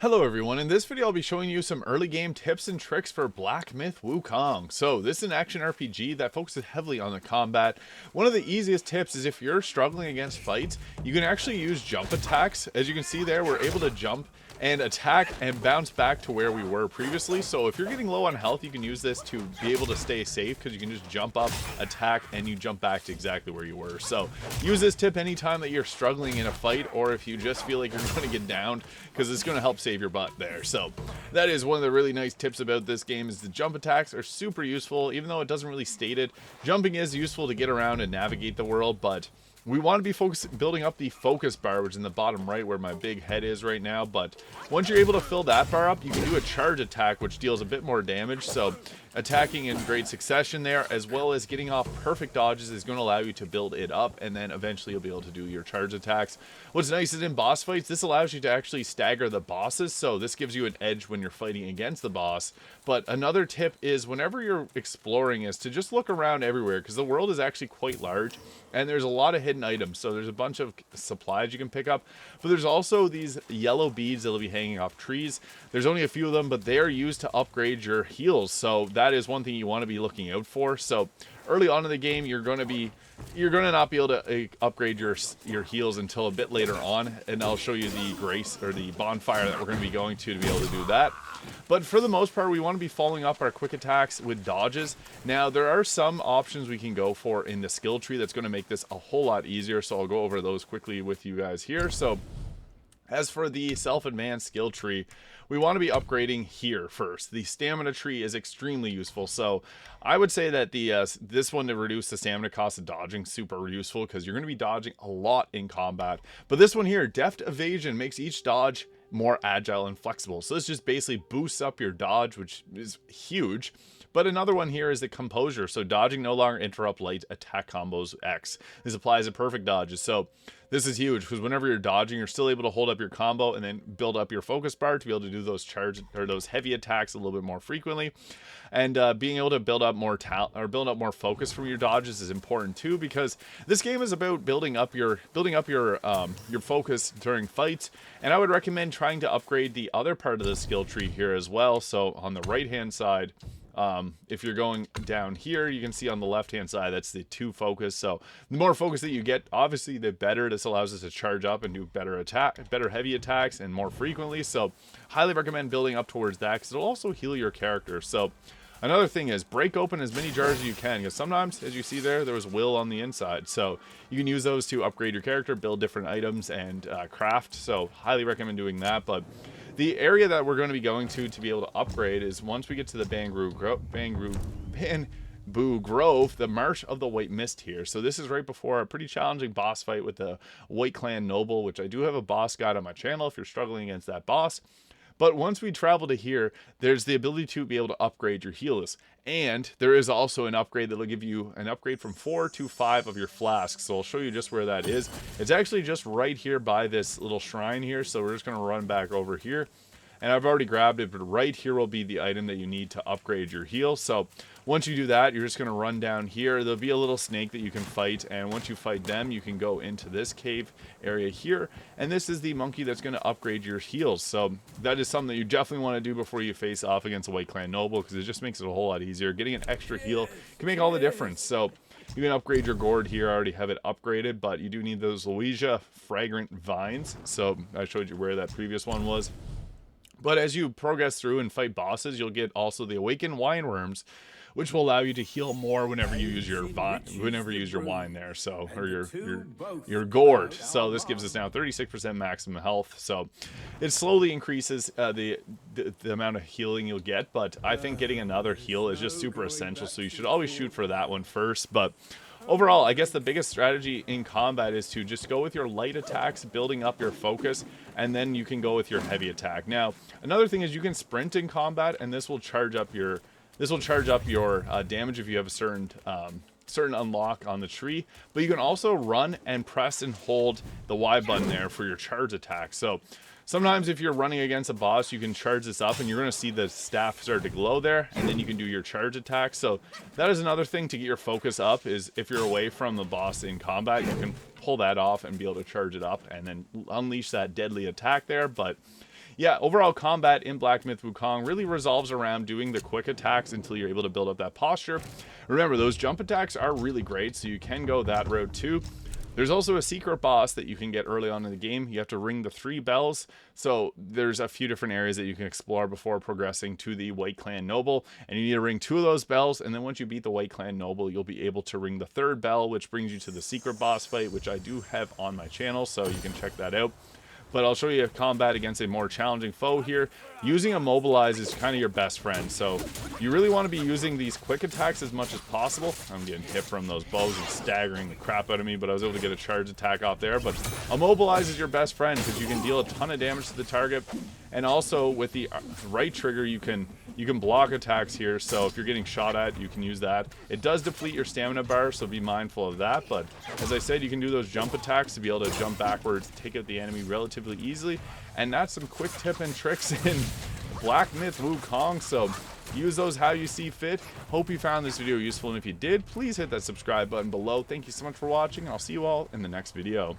Hello everyone, in this video I'll be showing you some early game tips and tricks for Black Myth Wukong. So this is an action RPG that focuses heavily on the combat. One of the easiest tips is if you're struggling against fights, you can actually use jump attacks. As you can see there, we're able to jump and attack and bounce back to where we were previously. So if you're getting low on health, you can use this to be able to stay safe because you can just jump up, attack, and you jump back to exactly where you were. So use this tip anytime that you're struggling in a fight, or if you just feel like you're going to get downed, because it's going to help save your butt there. So that is one of the really nice tips about this game, is the jump attacks are super useful. Even though it doesn't really state it, jumping is useful to get around and navigate the world, but we want to be building up the focus bar, which is in the bottom right where my big head is right now. But once you're able to fill that bar up, you can do a charge attack, which deals a bit more damage. So attacking in great succession there, as well as getting off perfect dodges, is going to allow you to build it up, and then eventually you'll be able to do your charge attacks. What's nice is in boss fights, this allows you to actually stagger the bosses, so this gives you an edge when you're fighting against the boss. But another tip is whenever you're exploring is to just look around everywhere, because the world is actually quite large and there's a lot of hidden items. So there's a bunch of supplies you can pick up, but there's also these yellow beads that'll be hanging off trees. There's only a few of them, but they are used to upgrade your heals, so that is one thing you want to be looking out for. So early on in the game, you're going to not be able to upgrade your heals until a bit later on, and I'll show you the grace or the bonfire that we're going to be going to be able to do that. But for the most part, we want to be following up our quick attacks with dodges. Now, there are some options we can go for in the skill tree that's going to make this a whole lot easier, so I'll go over those quickly with you guys here. So as for the self-advanced skill tree, we want to be upgrading here first. The stamina tree is extremely useful, so I would say that this one to reduce the stamina cost of dodging, super useful, because you're going to be dodging a lot in combat. But this one here, deft evasion, makes each dodge more agile and flexible. So this just basically boosts up your dodge, which is huge. But another one here is the composure. So dodging no longer interrupt light attack combos X. This applies to perfect dodges. So this is huge because whenever you're dodging, you're still able to hold up your combo and then build up your focus bar to be able to do those charge or those heavy attacks a little bit more frequently. And being able to build up more focus from your dodges is important too, because this game is about building up your focus during fights. And I would recommend trying to upgrade the other part of the skill tree here as well. So on the right hand side, if you're going down here, you can see on the left hand side, that's the 2 focus. So the more focus that you get, obviously the better. This allows us to charge up and do better heavy attacks and more frequently. So highly recommend building up towards that, because it'll also heal your character. So another thing is break open as many jars as you can, because sometimes, as you see there was will on the inside. So you can use those to upgrade your character, build different items, and craft. So highly recommend doing that. But the area that we're going to be going to be able to upgrade is once we get to the Bamboo Grove, the Marsh of the White Mist here. So this is right before a pretty challenging boss fight with the White Clan Noble, which I do have a boss guide on my channel if you're struggling against that boss. But once we travel to here, there's the ability to be able to upgrade your heals. And there is also an upgrade that will give you an upgrade from 4 to 5 of your flasks. So I'll show you just where that is. It's actually just right here by this little shrine here. So we're just going to run back over here. And I've already grabbed it, but right here will be the item that you need to upgrade your heal. So once you do that, you're just going to run down here. There'll be a little snake that you can fight, and once you fight them, you can go into this cave area here. And this is the monkey that's going to upgrade your heals. So that is something that you definitely want to do before you face off against a White Clan Noble, because it just makes it a whole lot easier. Getting an extra heal can make all the difference. So you can upgrade your gourd here. I already have it upgraded, but you do need those Louisa fragrant vines. So I showed you where that previous one was. But as you progress through and fight bosses, you'll get also the awakened wine worms, which will allow you to heal more whenever you use your wine there, so, or your gourd. So this gives us now 36% maximum health. So it slowly increases the amount of healing you'll get, but I think getting another heal is just super essential. So you should always shoot for that one first. But overall, I guess the biggest strategy in combat is to just go with your light attacks, building up your focus, and then you can go with your heavy attack. Now, another thing is you can sprint in combat, and this will charge up your damage if you have a certain unlock on the tree. But you can also run and press and hold the Y button there for your charge attack. So sometimes if you're running against a boss, you can charge this up and you're going to see the staff start to glow there, and then you can do your charge attack. So that is another thing to get your focus up, is if you're away from the boss in combat, you can pull that off and be able to charge it up and then unleash that deadly attack there. But Yeah, overall combat in Black Myth Wukong really revolves around doing the quick attacks until you're able to build up that posture. Remember, those jump attacks are really great, so you can go that route too. There's also a secret boss that you can get early on in the game. You have to ring the 3 bells. So there's a few different areas that you can explore before progressing to the White Clan Noble. And you need to ring 2 of those bells. And then once you beat the White Clan Noble, you'll be able to ring the 3rd bell, which brings you to the secret boss fight, which I do have on my channel, so you can check that out. But I'll show you a combat against a more challenging foe here. Using Immobilize is kind of your best friend, so you really want to be using these quick attacks as much as possible. I'm getting hit from those bows and staggering the crap out of me, but I was able to get a charge attack off there. But Immobilize is your best friend because you can deal a ton of damage to the target, and also with the right trigger you can block attacks here, so if you're getting shot at, you can use that. It does deplete your stamina bar, so be mindful of that, but as I said, you can do those jump attacks to be able to jump backwards, take out the enemy relatively easily, and that's some quick tip and tricks in Black Myth Wukong, so use those how you see fit. Hope you found this video useful, and if you did, please hit that subscribe button below. Thank you so much for watching, and I'll see you all in the next video.